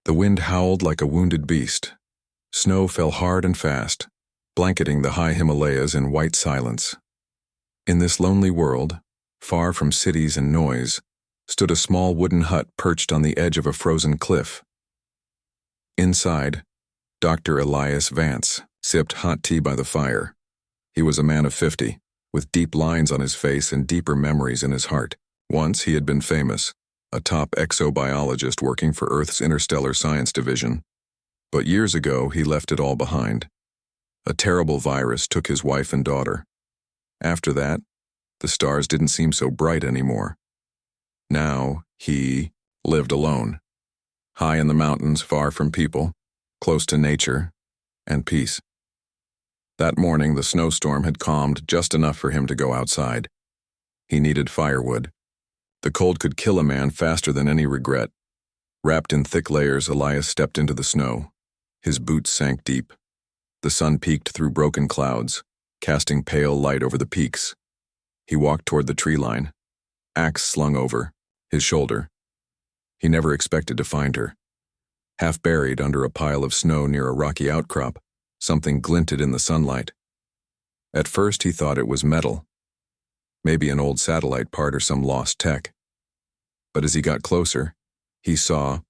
The wind howled like a wounded beast. Snow fell hard and fast, blanketing the high Himalayas in white silence. In this lonely world, far from cities and noise, stood a small wooden hut perched on the edge of a frozen cliff. Inside, Dr. Elias Vance sipped hot tea by the fire. He was a man of 50, with deep lines on his face and deeper memories in his heart. Once he had been famous, a top exobiologist working for Earth's Interstellar Science Division. But years ago, he left it all behind. A terrible virus took his wife and daughter. After that, the stars didn't seem so bright anymore. Now, he lived alone, high in the mountains, far from people, close to nature and peace. That morning, the snowstorm had calmed just enough for him to go outside. He needed firewood. The cold could kill a man faster than any regret. Wrapped in thick layers, Elias stepped into the snow. His boots sank deep. The sun peeked through broken clouds, casting pale light over the peaks. He walked toward the tree line, axe slung over his shoulder. He never expected to find her. Half buried under a pile of snow near a rocky outcrop, something glinted in the sunlight. At first he thought it was metal, maybe an old satellite part or some lost tech. But as he got closer, he saw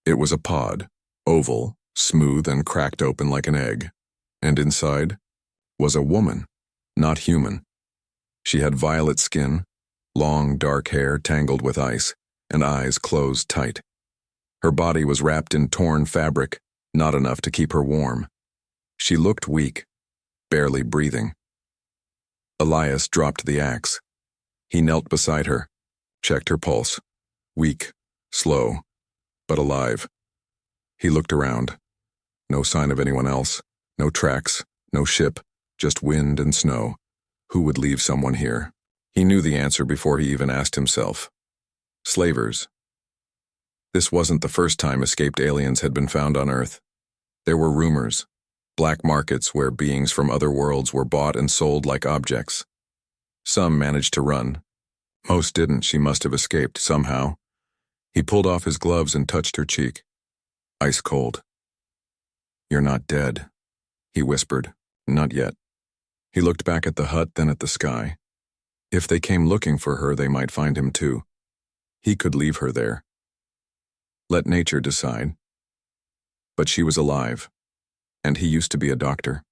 it was a pod, oval, smooth and cracked open like an egg. And inside was a woman, not human. She had violet skin, long dark hair tangled with ice, and eyes closed tight. Her body was wrapped in torn fabric, not enough to keep her warm. She looked weak, barely breathing. Elias dropped the axe. He knelt beside her, checked her pulse. Weak, slow, but alive. He looked around. No sign of anyone else, no tracks, no ship, just wind and snow. Who would leave someone here? He knew the answer before he even asked himself. Slavers. This wasn't the first time escaped aliens had been found on Earth. There were rumors, black markets where beings from other worlds were bought and sold like objects. Some managed to run. Most didn't. She must have escaped somehow. He pulled off his gloves and touched her cheek. Ice cold. "You're not dead," he whispered. "Not yet." He looked back at the hut, then at the sky. If they came looking for her, they might find him too. He could leave her there. Let nature decide. But she was alive, and he used to be a doctor.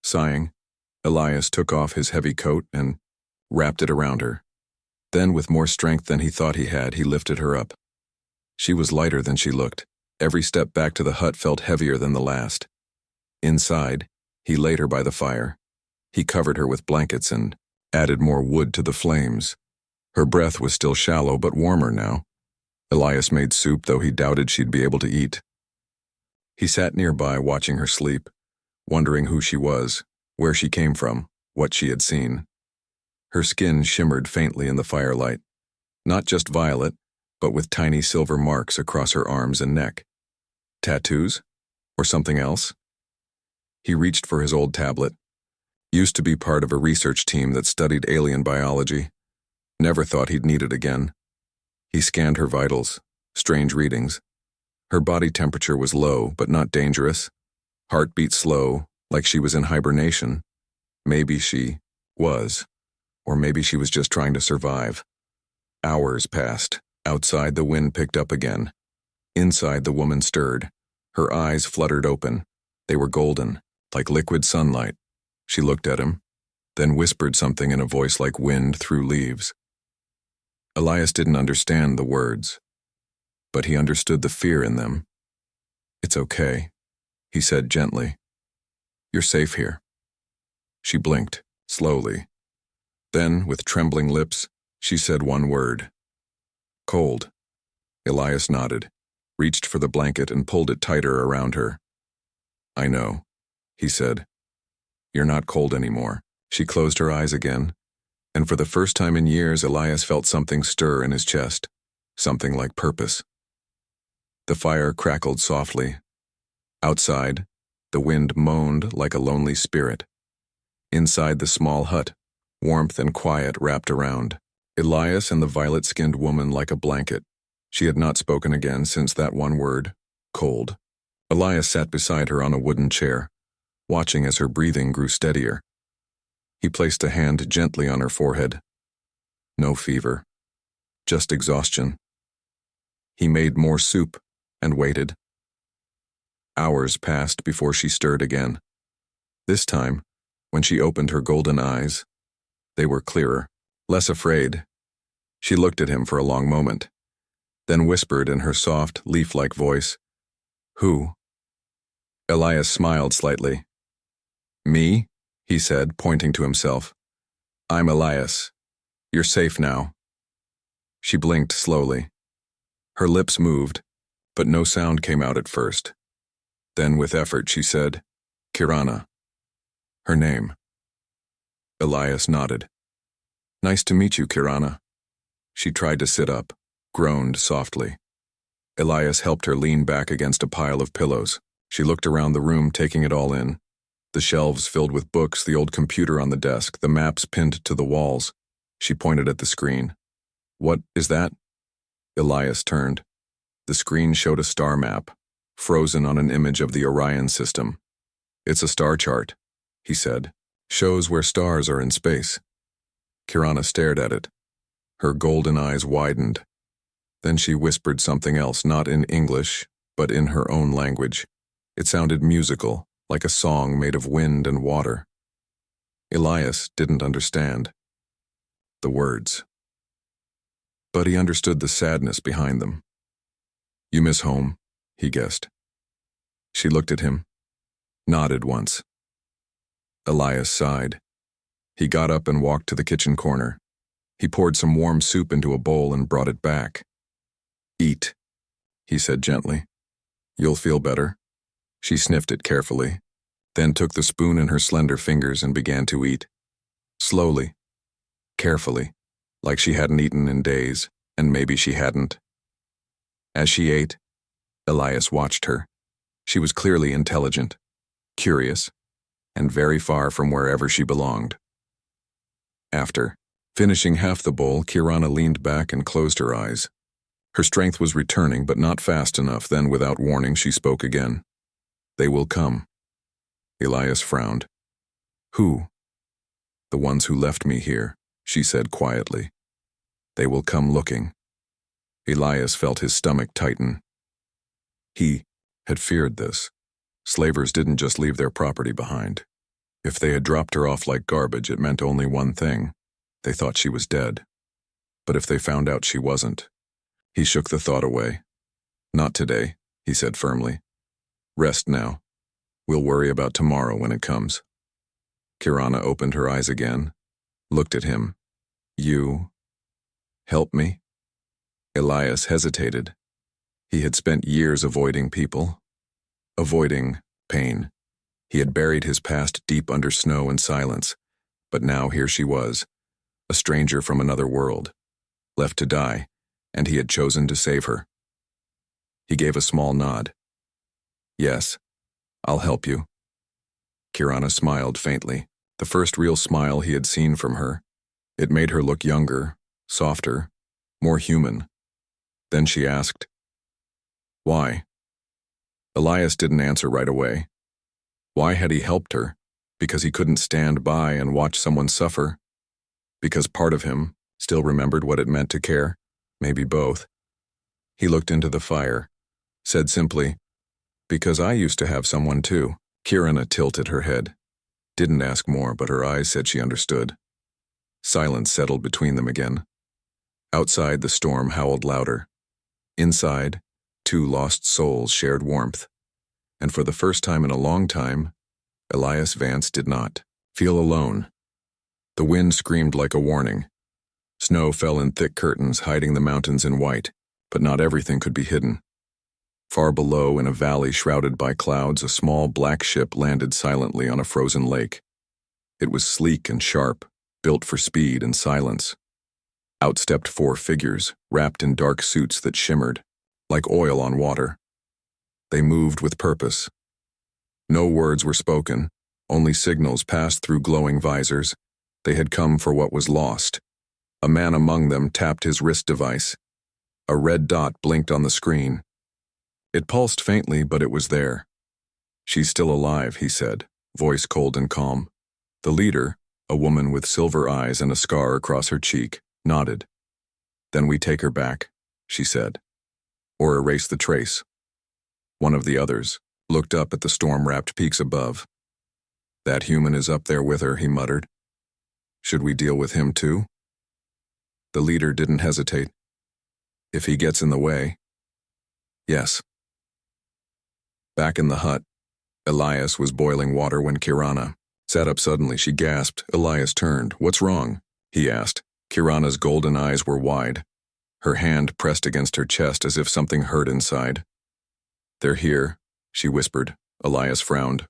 Sighing, Elias took off his heavy coat and wrapped it around her. Then, with more strength than he thought he had, he lifted her up. She was lighter than she looked. Every step back to the hut felt heavier than the last. Inside, he laid her by the fire. He covered her with blankets and added more wood to the flames. Her breath was still shallow but warmer now. Elias made soup, though he doubted she'd be able to eat. He sat nearby watching her sleep, wondering who she was, where she came from, what she had seen. Her skin shimmered faintly in the firelight, not just violet, but with tiny silver marks across her arms and neck. Tattoos? Or something else? He reached for his old tablet. Used to be part of a research team that studied alien biology. Never thought he'd need it again. He scanned her vitals, strange readings. Her body temperature was low, but not dangerous. Heartbeat slow, like she was in hibernation. Maybe she was, or maybe she was just trying to survive. Hours passed. Outside, the wind picked up again. Inside, the woman stirred. Her eyes fluttered open. They were golden, like liquid sunlight. She looked at him, then whispered something in a voice like wind through leaves. Elias didn't understand the words, but he understood the fear in them. "It's okay," he said gently. "You're safe here." She blinked, slowly. Then, with trembling lips, she said one word. "Cold." Elias nodded, reached for the blanket and pulled it tighter around her. "I know," he said. "You're not cold anymore." She closed her eyes again, and for the first time in years, Elias felt something stir in his chest, something like purpose. The fire crackled softly. Outside, the wind moaned like a lonely spirit. Inside the small hut, warmth and quiet wrapped around. Elias and the violet-skinned woman like a blanket. She had not spoken again since that one word, cold. Elias sat beside her on a wooden chair, watching as her breathing grew steadier. He placed a hand gently on her forehead. No fever, just exhaustion. He made more soup and waited. Hours passed before she stirred again. This time, when she opened her golden eyes, they were clearer, less afraid. She looked at him for a long moment, then whispered in her soft, leaf-like voice, "Who?" Elias smiled slightly. "Me?" he said, pointing to himself. "I'm Elias. You're safe now." She blinked slowly. Her lips moved, but no sound came out at first. Then, with effort, she said, "Kirana." Her name. Elias nodded. "Nice to meet you, Kirana." She tried to sit up, groaned softly. Elias helped her lean back against a pile of pillows. She looked around the room, taking it all in. The shelves filled with books, the old computer on the desk, the maps pinned to the walls. She pointed at the screen. "What is that?" Elias turned. The screen showed a star map, frozen on an image of the Orion system. "It's a star chart," he said. "Shows where stars are in space." Kirana stared at it. Her golden eyes widened. Then she whispered something else, not in English, but in her own language. It sounded musical, like a song made of wind and water. Elias didn't understand the words, but he understood the sadness behind them. "You miss home?" he guessed. She looked at him, nodded once. Elias sighed. He got up and walked to the kitchen corner. He poured some warm soup into a bowl and brought it back. "Eat," he said gently. "You'll feel better." She sniffed it carefully, then took the spoon in her slender fingers and began to eat. Slowly, carefully, like she hadn't eaten in days, and maybe she hadn't. As she ate, Elias watched her. She was clearly intelligent, curious, and very far from wherever she belonged. After finishing half the bowl, Kirana leaned back and closed her eyes. Her strength was returning, but not fast enough. Then, without warning, she spoke again. "They will come." Elias frowned. "Who?" "The ones who left me here," she said quietly. "They will come looking." Elias felt his stomach tighten. He had feared this. Slavers didn't just leave their property behind. If they had dropped her off like garbage, it meant only one thing. They thought she was dead. But if they found out she wasn't, he shook the thought away. "Not today," he said firmly. "Rest now. We'll worry about tomorrow when it comes." Kirana opened her eyes again, looked at him. "You help me?" Elias hesitated. He had spent years avoiding people, avoiding pain. He had buried his past deep under snow and silence, but now here she was, a stranger from another world, left to die, and he had chosen to save her. He gave a small nod. "Yes, I'll help you." Kirana smiled faintly, the first real smile he had seen from her. It made her look younger, softer, more human. Then she asked, "Why?" Elias didn't answer right away. Why had he helped her? Because he couldn't stand by and watch someone suffer? Because part of him still remembered what it meant to care? Maybe both. He looked into the fire, said simply, "Because I used to have someone too." Kirana tilted her head. Didn't ask more, but her eyes said she understood. Silence settled between them again. Outside, the storm howled louder. Inside, two lost souls shared warmth. And for the first time in a long time, Elias Vance did not feel alone. The wind screamed like a warning. Snow fell in thick curtains, hiding the mountains in white, but not everything could be hidden. Far below, in a valley shrouded by clouds, a small black ship landed silently on a frozen lake. It was sleek and sharp, built for speed and silence. Out stepped four figures, wrapped in dark suits that shimmered, like oil on water. They moved with purpose. No words were spoken, only signals passed through glowing visors. They had come for what was lost. A man among them tapped his wrist device. A red dot blinked on the screen. It pulsed faintly, but it was there. "She's still alive," he said, voice cold and calm. The leader, a woman with silver eyes and a scar across her cheek, nodded. "Then we take her back," she said. "Or erase the trace." One of the others looked up at the storm-wrapped peaks above. "That human is up there with her," he muttered. "Should we deal with him too?" The leader didn't hesitate. "If he gets in the way." "Yes." Back in the hut, Elias was boiling water when Kirana sat up suddenly. She gasped. Elias turned. "What's wrong?" he asked. Kirana's golden eyes were wide. Her hand pressed against her chest as if something hurt inside. "They're here," she whispered. Elias frowned.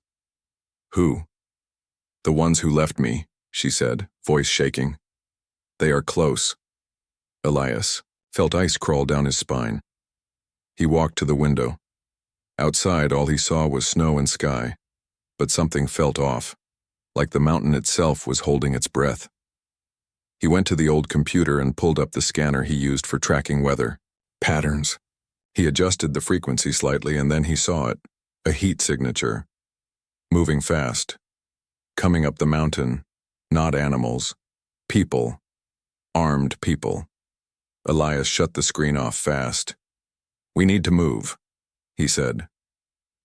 "Who?" "The ones who left me," she said, voice shaking. "They are close." Elias felt ice crawl down his spine. He walked to the window. Outside, all he saw was snow and sky, but something felt off, like the mountain itself was holding its breath. He went to the old computer and pulled up the scanner he used for tracking weather patterns. He adjusted the frequency slightly, and then he saw it, a heat signature. Moving fast. Coming up the mountain. Not animals. People. Armed people. Elias shut the screen off fast. "We need to move," he said.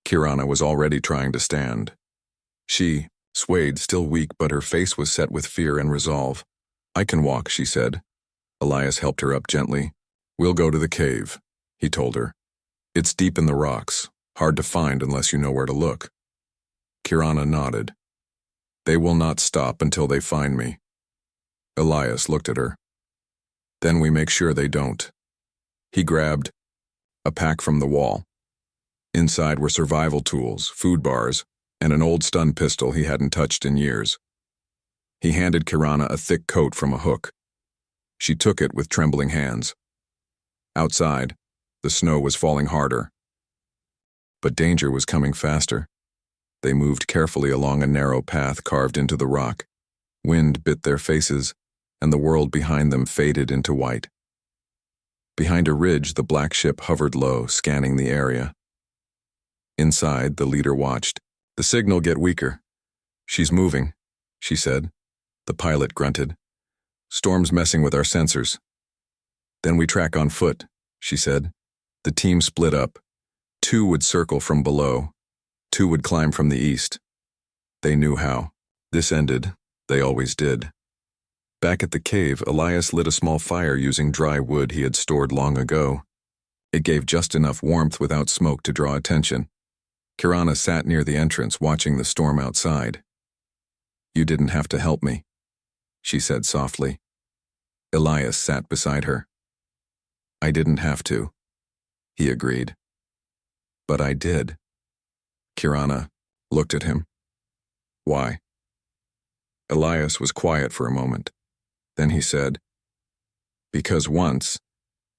Kirana was already trying to stand. She swayed, still weak, but her face was set with fear and resolve. "I can walk," she said. Elias helped her up gently. "We'll go to the cave," he told her. "It's deep in the rocks, hard to find unless you know where to look." Kirana nodded. "They will not stop until they find me." Elias looked at her. "Then we make sure they don't." He grabbed a pack from the wall. Inside were survival tools, food bars, and an old stun pistol he hadn't touched in years. He handed Kirana a thick coat from a hook. She took it with trembling hands. Outside, the snow was falling harder. But danger was coming faster. They moved carefully along a narrow path carved into the rock. Wind bit their faces, and the world behind them faded into white. Behind a ridge, the black ship hovered low, scanning the area. Inside, the leader watched. "The signal get weaker." "She's moving," she said. The pilot grunted. "Storm's messing with our sensors." "Then we track on foot," she said. The team split up. 2 would circle from below. 2 would climb from the east. They knew how. This ended. They always did. Back at the cave, Elias lit a small fire using dry wood he had stored long ago. It gave just enough warmth without smoke to draw attention. Kirana sat near the entrance, watching the storm outside. "You didn't have to help me," she said softly. Elias sat beside her. "I didn't have to," he agreed. "But I did." Kirana looked at him. "Why?" Elias was quiet for a moment. Then he said, "Because once,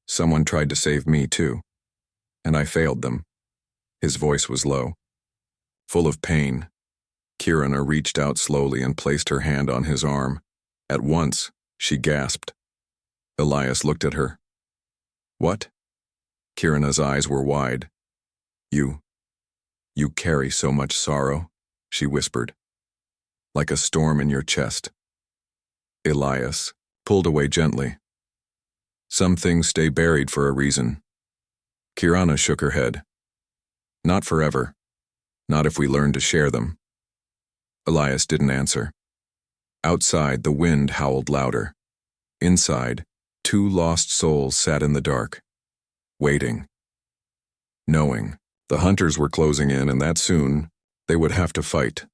someone tried to save me too, and I failed them." His voice was low, full of pain. Kirana reached out slowly and placed her hand on his arm. At once, she gasped. Elias looked at her. "What?" Kirana's eyes were wide. You carry so much sorrow," she whispered. "Like a storm in your chest." Elias pulled away gently. "Some things stay buried for a reason." Kirana shook her head. "Not forever. Not if we learn to share them." Elias didn't answer. Outside, the wind howled louder. Inside, 2 lost souls sat in the dark, waiting, knowing the hunters were closing in and that soon they would have to fight.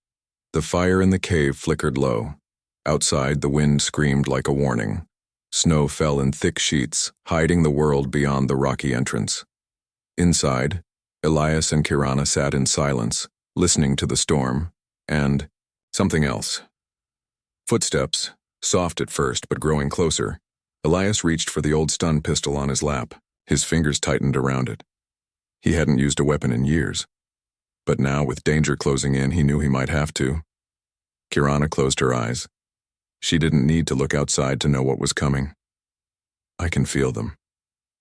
The fire in the cave flickered low. Outside, the wind screamed like a warning. Snow fell in thick sheets, hiding the world beyond the rocky entrance. Inside, Elias and Kirana sat in silence, listening to the storm, and something else. Footsteps, soft at first but growing closer. Elias reached for the old stun pistol on his lap. His fingers tightened around it. He hadn't used a weapon in years. But now, with danger closing in, he knew he might have to. Kirana closed her eyes. She didn't need to look outside to know what was coming. "I can feel them,"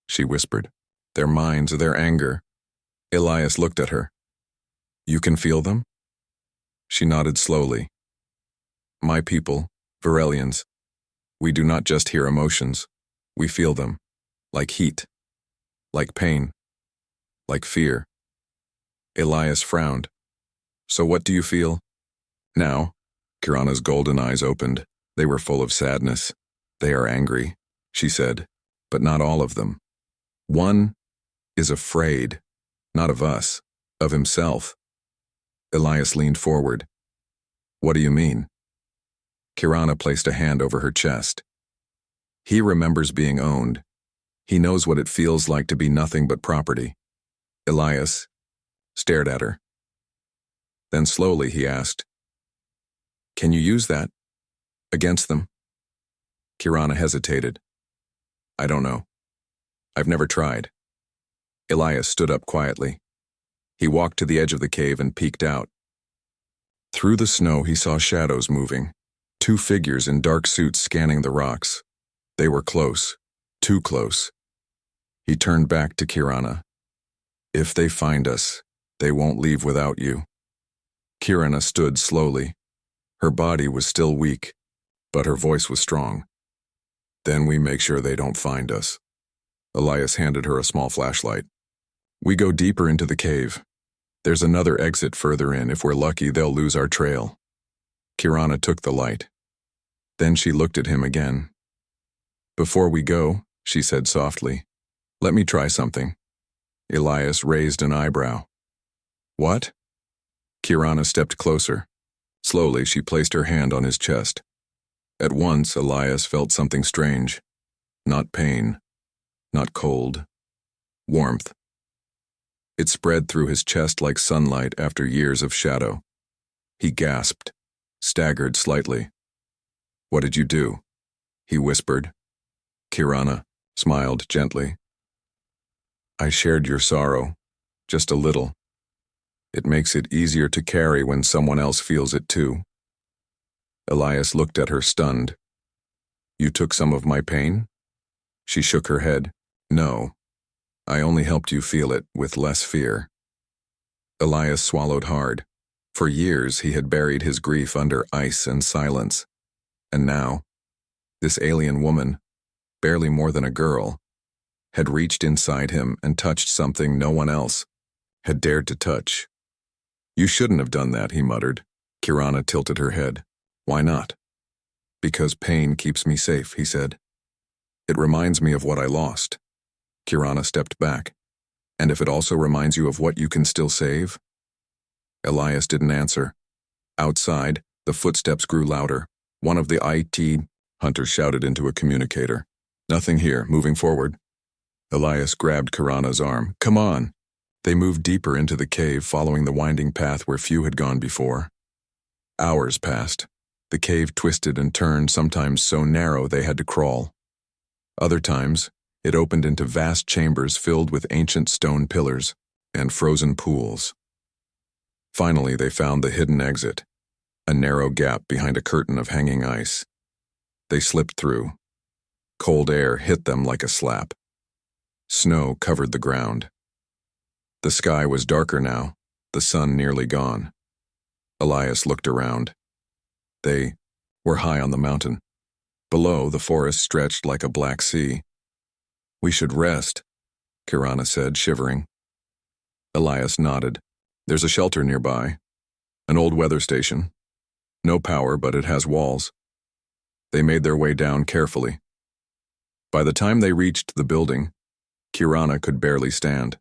she whispered. "Their minds, their anger. Elias looked at her. You can feel them? She nodded slowly. My people, Varelians, we do not just hear emotions. We feel them, like heat, like pain, like fear. Elias frowned. So what do you feel? Now, Kirana's golden eyes opened. They were full of sadness. They are angry, she said, but not all of them. One is afraid, not of us, of himself. Elias leaned forward. What do you mean? Kirana placed a hand over her chest. He remembers being owned. He knows what it feels like to be nothing but property. Elias stared at her. Then slowly he asked, Can you use that against them? Kirana hesitated. I don't know. I've never tried. Elias stood up quietly. He walked to the edge of the cave and peeked out. Through the snow he saw shadows moving, 2 figures in dark suits scanning the rocks. They were close, too close. He turned back to Kirana. If they find us, they won't leave without you. Kirana stood slowly. Her body was still weak, but her voice was strong. Then we make sure they don't find us. Elias handed her a small flashlight. We go deeper into the cave. There's another exit further in. If we're lucky, they'll lose our trail. Kirana took the light. Then she looked at him again. Before we go, she said softly, let me try something. Elias raised an eyebrow. What? Kirana stepped closer. Slowly, she placed her hand on his chest. At once, Elias felt something strange. Not pain, not cold, warmth. It spread through his chest like sunlight after years of shadow. He gasped, staggered slightly. What did you do? He whispered. Kirana smiled gently. I shared your sorrow, just a little. It makes it easier to carry when someone else feels it too. Elias looked at her stunned. You took some of my pain? She shook her head. No, I only helped you feel it with less fear. Elias swallowed hard. For years he had buried his grief under ice and silence. And now, this alien woman, barely more than a girl, had reached inside him and touched something no one else had dared to touch. You shouldn't have done that, he muttered. Kirana tilted her head. Why not? Because pain keeps me safe, he said. It reminds me of what I lost. Kirana stepped back. And if it also reminds you of what you can still save? Elias didn't answer. Outside, the footsteps grew louder. One of the IT hunters shouted into a communicator. Nothing here, moving forward. Elias grabbed Kirana's arm. Come on. They moved deeper into the cave, following the winding path where few had gone before. Hours passed. The cave twisted and turned, sometimes so narrow they had to crawl. Other times, it opened into vast chambers filled with ancient stone pillars and frozen pools. Finally, they found the hidden exit, a narrow gap behind a curtain of hanging ice. They slipped through. Cold air hit them like a slap. Snow covered the ground. The sky was darker now, the sun nearly gone. Elias looked around. They were high on the mountain. Below, the forest stretched like a black sea. We should rest, Kirana said, shivering. Elias nodded. There's a shelter nearby, an old weather station. No power, but it has walls. They made their way down carefully. By the time they reached the building, Kirana could barely stand.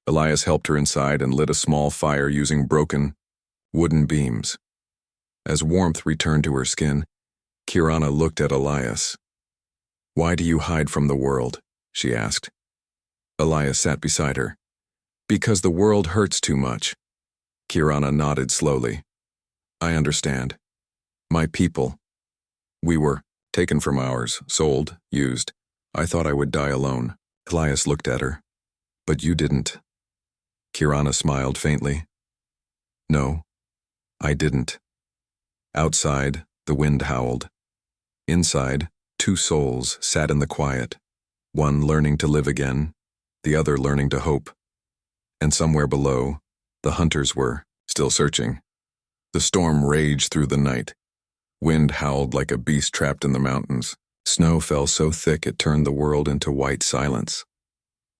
Elias helped her inside and lit a small fire using broken wooden beams. As warmth returned to her skin, Kirana looked at Elias. Why do you hide from the world? She asked. Elias sat beside her. Because the world hurts too much. Kirana nodded slowly. I understand. My people. We were taken from ours, sold, used. I thought I would die alone. Elias looked at her. But you didn't. Kirana smiled faintly. No, I didn't. Outside, the wind howled. Inside, 2 souls sat in the quiet, one learning to live again, the other learning to hope. and somewhere below, the hunters were still searching. The storm raged through the night. Wind howled like a beast trapped in the mountains. Snow fell so thick it turned the world into white silence.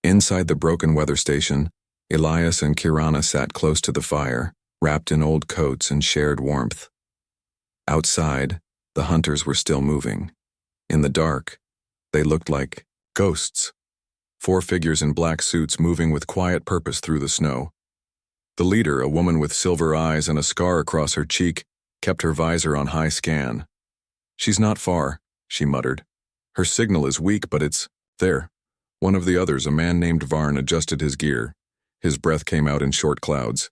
Inside the broken weather station, Elias and Kirana sat close to the fire, wrapped in old coats and shared warmth. Outside, the hunters were still moving. In the dark, they looked like ghosts. 4 figures in black suits moving with quiet purpose through the snow. The leader, a woman with silver eyes and a scar across her cheek, kept her visor on high scan. "She's not far," she muttered. "Her signal is weak, but it's there." One of the others, a man named Varn, adjusted his gear. His breath came out in short clouds.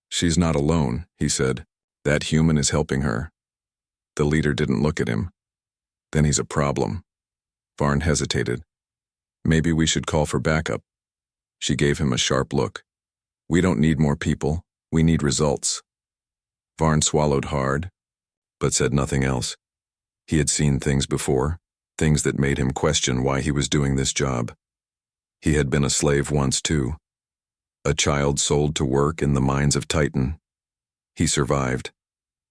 "She's not alone," he said. "That human is helping her." The leader didn't look at him. "Then he's a problem." Varn hesitated. "Maybe we should call for backup." She gave him a sharp look. "We don't need more people. We need results." Varn swallowed hard, but said nothing else. He had seen things before, things that made him question why he was doing this job. He had been a slave once too. A child sold to work in the mines of Titan. He survived.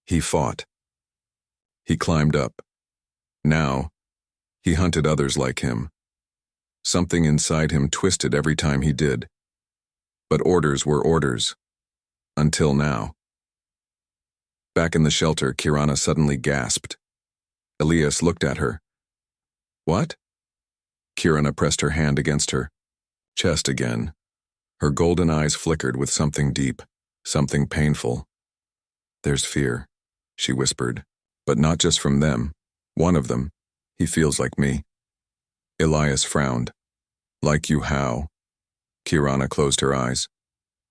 He fought. He climbed up. Now, he hunted others like him. Something inside him twisted every time he did. But orders were orders. Until now. Back in the shelter, Kirana suddenly gasped. Elias looked at her. "What?" Kirana pressed her hand against her chest again. Her golden eyes flickered with something deep, something painful. "There's fear," she whispered. "But not just from them. One of them. He feels like me." Elias frowned. "Like you how?" Kirana closed her eyes.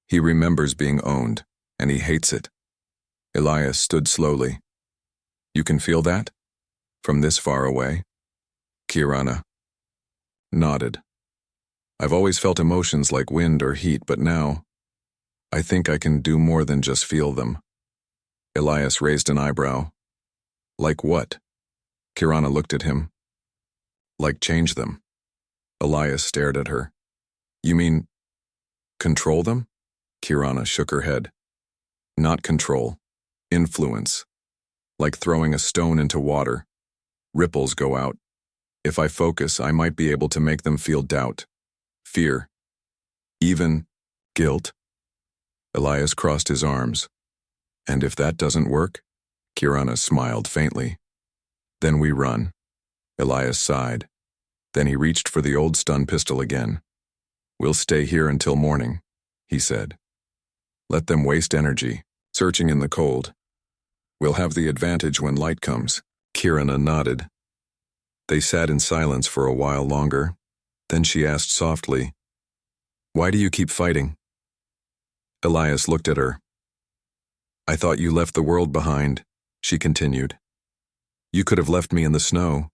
"He remembers being owned, and he hates it." Elias stood slowly. "You can feel that? From this far away?" Kirana nodded. "I've always felt emotions like wind or heat, but now, I think I can do more than just feel them." Elias raised an eyebrow. "Like what?" Kirana looked at him. "Like change them." Elias stared at her. "You mean, control them?" Kirana shook her head. "Not control. Influence. Like throwing a stone into water. Ripples go out. If I focus, I might be able to make them feel doubt, fear, even guilt." Elias crossed his arms. "And if that doesn't work?" Kirana smiled faintly. "Then we run." Elias sighed. Then he reached for the old stun pistol again. "We'll stay here until morning," he said. "Let them waste energy, searching in the cold. We'll have the advantage when light comes." Kirana nodded. They sat in silence for a while longer. Then she asked softly, "Why do you keep fighting?" Elias looked at her. "I thought you left the world behind," she continued. "You could have left me in the snow.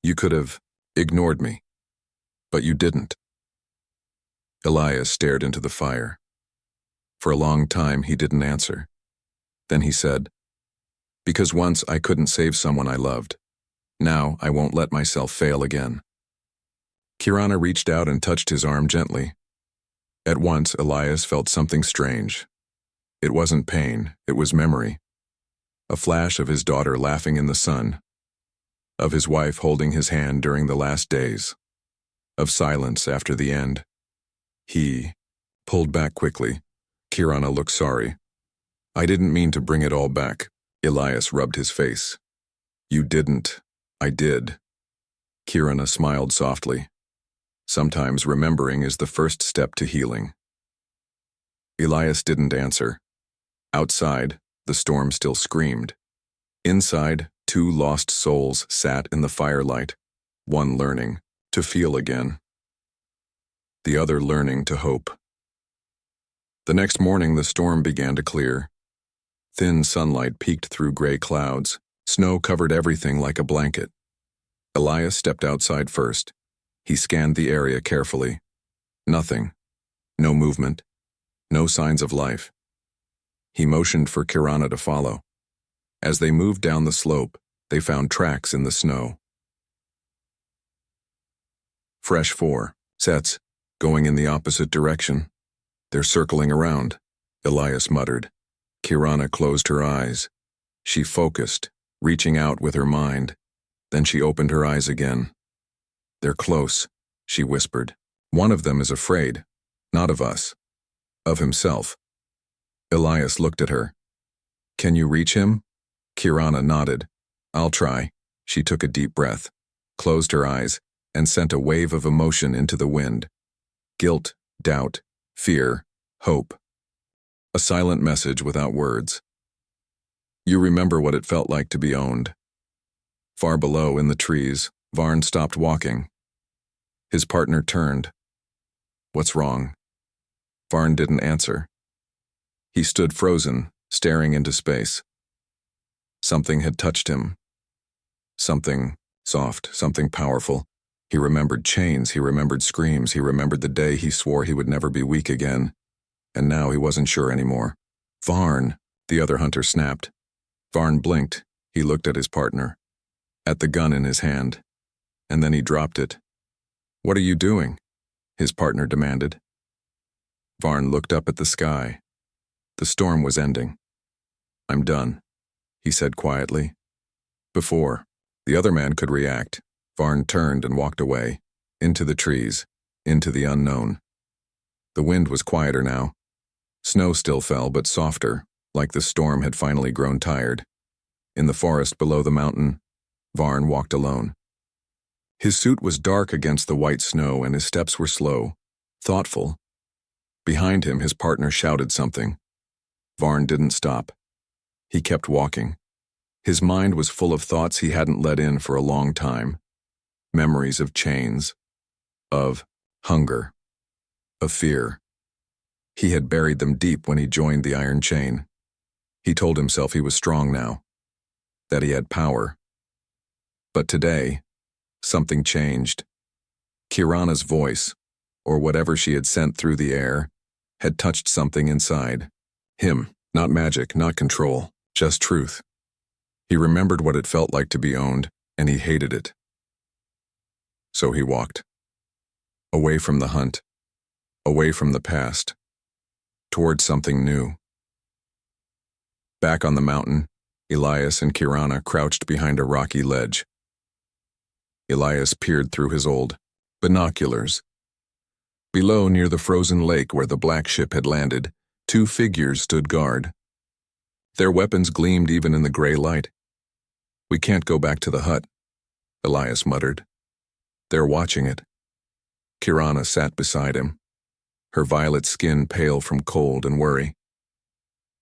You could have ignored me. But you didn't." Elias stared into the fire. For a long time he didn't answer. Then he said, "Because once I couldn't save someone I loved. Now I won't let myself fail again." Kirana reached out and touched his arm gently. At once Elias felt something strange. It wasn't pain, it was memory. A flash of his daughter laughing in the sun. Of his wife holding his hand during the last days. Of silence after the end. He pulled back quickly. Kirana looked sorry. "I didn't mean to bring it all back." Elias rubbed his face. "You didn't. I did." Kirana smiled softly. Sometimes remembering is the first step to healing. Elias didn't answer. Outside, the storm still screamed. Inside, 2 lost souls sat in the firelight, one learning to feel again. The other learning to hope. The next morning, the storm began to clear. Thin sunlight peeked through gray clouds. Snow covered everything like a blanket. Elias stepped outside first. He scanned the area carefully. Nothing. No movement. No signs of life. He motioned for Kirana to follow. As they moved down the slope, they found tracks in the snow. Fresh 4 sets, going in the opposite direction. They're circling around, Elias muttered. Kirana closed her eyes. She focused, reaching out with her mind. Then she opened her eyes again. They're close, she whispered. One of them is afraid, not of us, of himself. Elias looked at her. Can you reach him? Kirana nodded. I'll try. She took a deep breath, closed her eyes, and sent a wave of emotion into the wind. Guilt, doubt, fear, hope. A silent message without words. You remember what it felt like to be owned. Far below, in the trees, Varn stopped walking. His partner turned. What's wrong? Varn didn't answer. He stood frozen, staring into space. Something had touched him. Something soft, something powerful. He remembered chains, he remembered screams, he remembered the day he swore he would never be weak again. And now he wasn't sure anymore. Varn, the other hunter snapped. Varn blinked. He looked at his partner, at the gun in his hand, and then he dropped it. What are you doing? His partner demanded. Varn looked up at the sky. The storm was ending. I'm done, he said quietly. Before the other man could react, Varn turned and walked away, into the trees, into the unknown. The wind was quieter now. Snow still fell, but softer, like the storm had finally grown tired. In the forest below the mountain, Varn walked alone. His suit was dark against the white snow, and his steps were slow, thoughtful. Behind him, his partner shouted something. Varn didn't stop. He kept walking. His mind was full of thoughts he hadn't let in for a long time. Memories of chains, of hunger, of fear. He had buried them deep when he joined the iron chain. He told himself he was strong now, that he had power. But today, something changed. Kirana's voice, or whatever she had sent through the air, had touched something inside. Him, not magic, not control, just truth. He remembered what it felt like to be owned, and he hated it. So he walked. Away from the hunt, away from the past, towards something new. Back on the mountain, Elias and Kirana crouched behind a rocky ledge. Elias peered through his old binoculars. Below, near the frozen lake where the black ship had landed, 2 figures stood guard. Their weapons gleamed even in the gray light. We can't go back to the hut, Elias muttered. They're watching it. Kirana sat beside him, her violet skin pale from cold and worry.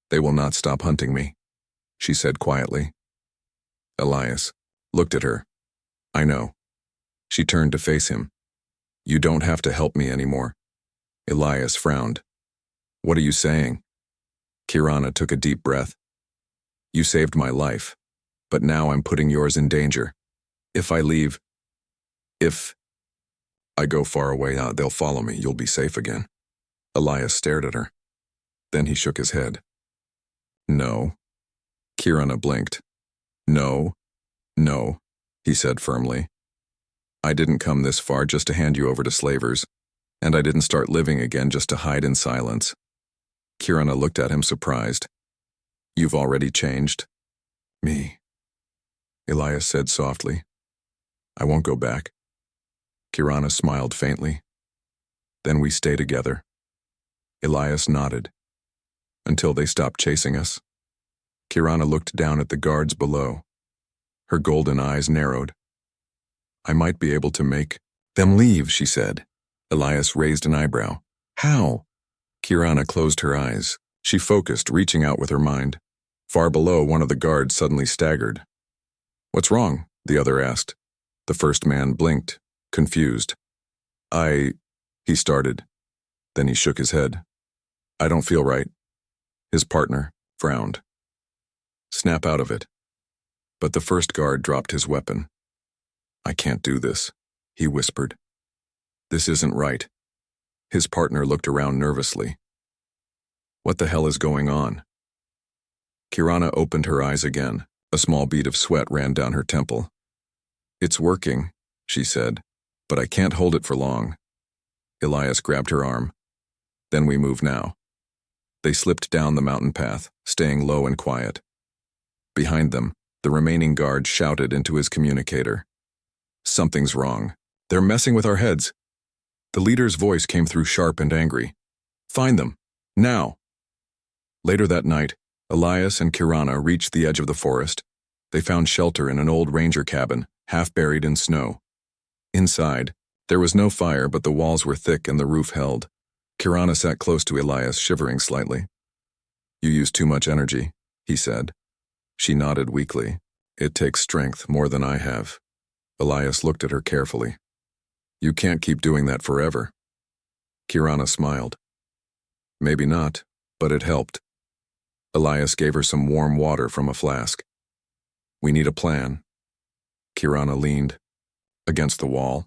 They will not stop hunting me, she said quietly. Elias looked at her. I know. She turned to face him. You don't have to help me anymore. Elias frowned. What are you saying? Kirana took a deep breath. You saved my life, but now I'm putting yours in danger. If I leave, if I go far away, they'll follow me. You'll be safe again. Elias stared at her. Then he shook his head. No. Kirana blinked. No, he said firmly. I didn't come this far just to hand you over to slavers, and I didn't start living again just to hide in silence. Kirana looked at him surprised. You've already changed? Me, Elias said softly. I won't go back. Kirana smiled faintly. Then we stay together. Elias nodded. Until they stopped chasing us. Kirana looked down at the guards below. Her golden eyes narrowed. I might be able to make them leave, she said. Elias raised an eyebrow. How? Kirana closed her eyes. She focused, reaching out with her mind. Far below, one of the guards suddenly staggered. What's wrong? The other asked. The first man blinked, confused. He started. Then he shook his head. I don't feel right. His partner frowned. Snap out of it. But the first guard dropped his weapon. I can't do this, he whispered. This isn't right. His partner looked around nervously. What the hell is going on? Kirana opened her eyes again. A small bead of sweat ran down her temple. It's working, she said, but I can't hold it for long. Elias grabbed her arm. Then we move now. They slipped down the mountain path, staying low and quiet. Behind them, the remaining guard shouted into his communicator. Something's wrong. They're messing with our heads. The leader's voice came through sharp and angry. Find them. Now. Later that night, Elias and Kirana reached the edge of the forest. They found shelter in an old ranger cabin, half buried in snow. Inside, there was no fire, but the walls were thick and the roof held. Kirana sat close to Elias, shivering slightly. You use too much energy, he said. She nodded weakly. It takes strength, more than I have. Elias looked at her carefully. You can't keep doing that forever. Kirana smiled. Maybe not, but it helped. Elias gave her some warm water from a flask. We need a plan. Kirana leaned against the wall.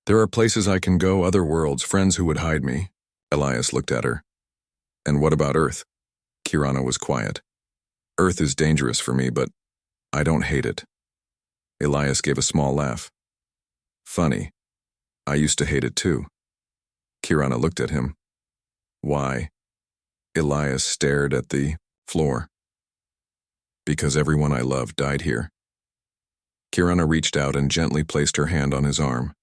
There are places I can go, other worlds, friends who would hide me. Elias looked at her. And what about Earth? Kirana was quiet. Earth is dangerous for me, but I don't hate it. Elias gave a small laugh. Funny. I used to hate it too. Kirana looked at him. Why? Elias stared at the floor. Because everyone I loved died here. Kirana reached out and gently placed her hand on his arm.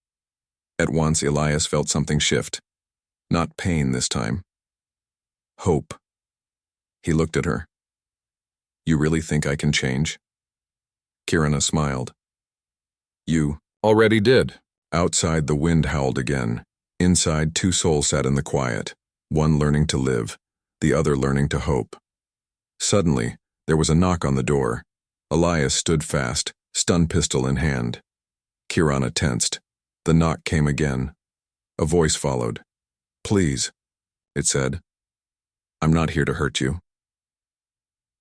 At once, Elias felt something shift. Not pain this time. Hope. He looked at her. You really think I can change? Kirana smiled. You already did. Outside, the wind howled again. Inside, two souls sat in the quiet, one learning to live, the other learning to hope. Suddenly, there was a knock on the door. Elias stood fast, stun pistol in hand. Kirana tensed. The knock came again. A voice followed. Please, it said. I'm not here to hurt you.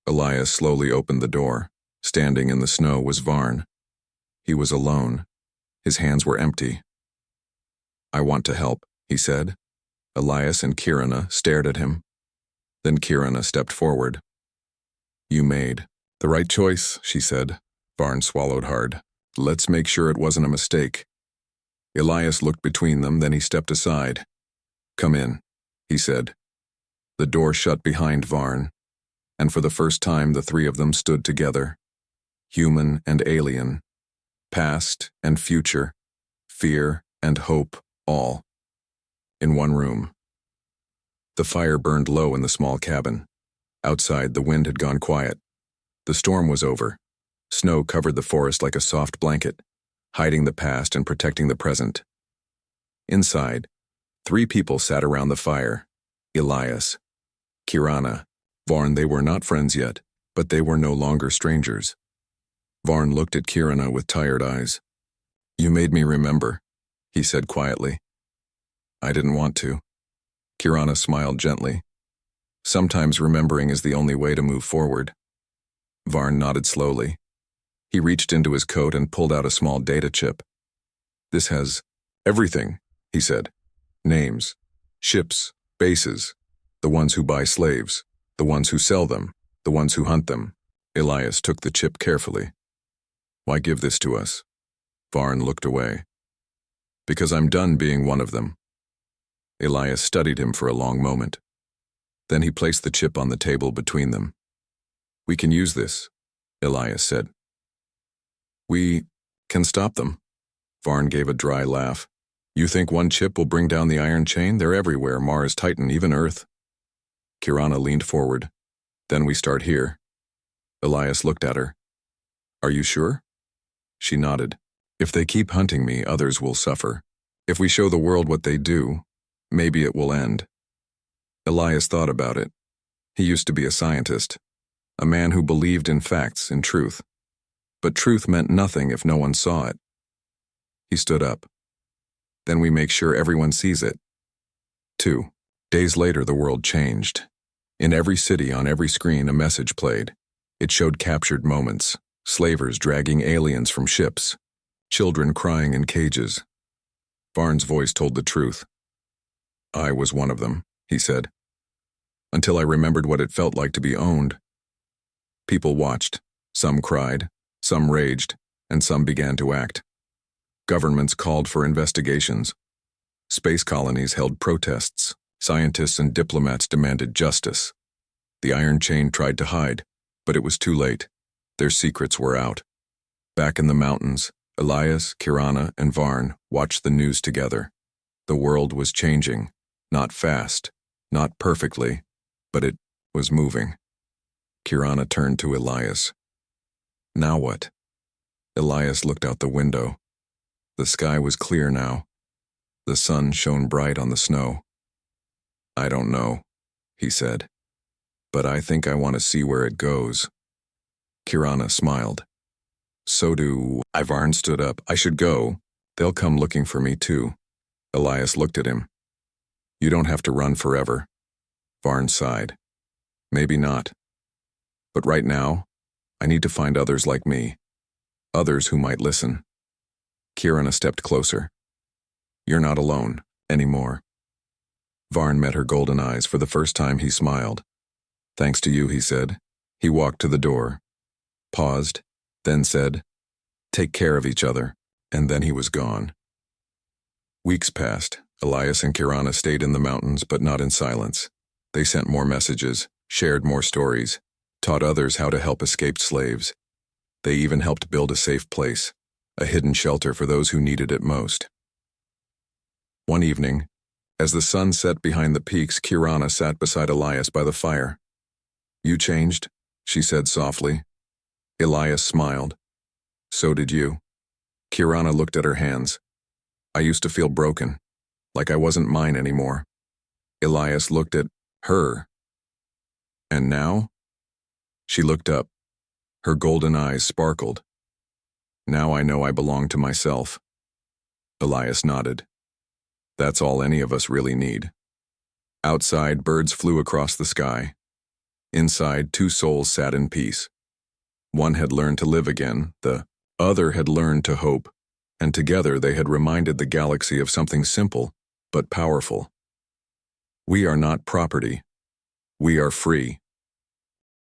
Elias slowly opened the door. Standing in the snow was Varn. He was alone. His hands were empty. I want to help, he said. Elias and Kirana stared at him. Then Kirana stepped forward. You made the right choice, she said. Varn swallowed hard. Let's make sure it wasn't a mistake. Elias looked between them, then he stepped aside. Come in, he said. The door shut behind Varn, and for the first time the three of them stood together. Human and alien, past and future, fear and hope, all in one room. The fire burned low in the small cabin. Outside, the wind had gone quiet. The storm was over. Snow covered the forest like a soft blanket, hiding the past and protecting the present. Inside, three people sat around the fire. Elias, Kirana, Varn. They were not friends yet, but they were no longer strangers. Varn looked at Kirana with tired eyes. You made me remember, he said quietly. I didn't want to. Kirana smiled gently. Sometimes remembering is the only way to move forward. Varn nodded slowly. He reached into his coat and pulled out a small data chip. This has everything, he said. Names, ships, bases, the ones who buy slaves, the ones who sell them, the ones who hunt them. Elias took the chip carefully. Why give this to us? Varn looked away. Because I'm done being one of them. Elias studied him for a long moment. Then he placed the chip on the table between them. We can use this, Elias said. We can stop them. Varn gave a dry laugh. You think one chip will bring down the iron chain? They're everywhere, Mars, Titan, even Earth. Kirana leaned forward. Then we start here. Elias looked at her. Are you sure? She nodded. If they keep hunting me, others will suffer. If we show the world what they do, maybe it will end. Elias thought about it. He used to be a scientist, a man who believed in facts, in truth. But truth meant nothing if no one saw it. He stood up. Then we make sure everyone sees it. 2 days later, the world changed. In every city, on every screen, a message played. It showed captured moments, slavers dragging aliens from ships, children crying in cages. Varn's voice told the truth. I was one of them, he said, until I remembered what it felt like to be owned. People watched. Some cried, some raged, and some began to act. Governments called for investigations. Space colonies held protests. Scientists and diplomats demanded justice. The Iron Chain tried to hide, but it was too late. Their secrets were out. Back in the mountains, Elias, Kirana, and Varn watched the news together. The world was changing, not fast, not perfectly, but it was moving. Kirana turned to Elias. Now what? Elias looked out the window. The sky was clear now. The sun shone bright on the snow. I don't know, he said, but I think I want to see where it goes. Kirana smiled. So do I. Varn stood up. I should go. They'll come looking for me too. Elias looked at him. You don't have to run forever. Varn sighed. Maybe not. But right now, I need to find others like me. Others who might listen. Kirana stepped closer. You're not alone, anymore. Varn met her golden eyes. For the first time he smiled. Thanks to you, he said. He walked to the door, paused, then said, take care of each other, and then he was gone. Weeks passed. Elias and Kirana stayed in the mountains, but not in silence. They sent more messages, shared more stories, taught others how to help escaped slaves. They even helped build a safe place, a hidden shelter for those who needed it most. One evening, as the sun set behind the peaks, Kirana sat beside Elias by the fire. You changed, she said softly. Elias smiled. So did you. Kirana looked at her hands. I used to feel broken, like I wasn't mine anymore. Elias looked at her. And now? She looked up. Her golden eyes sparkled. Now I know I belong to myself. Elias nodded. That's all any of us really need. Outside, birds flew across the sky. Inside, two souls sat in peace. One had learned to live again, the other had learned to hope, and together they had reminded the galaxy of something simple, but powerful. We are not property. We are free.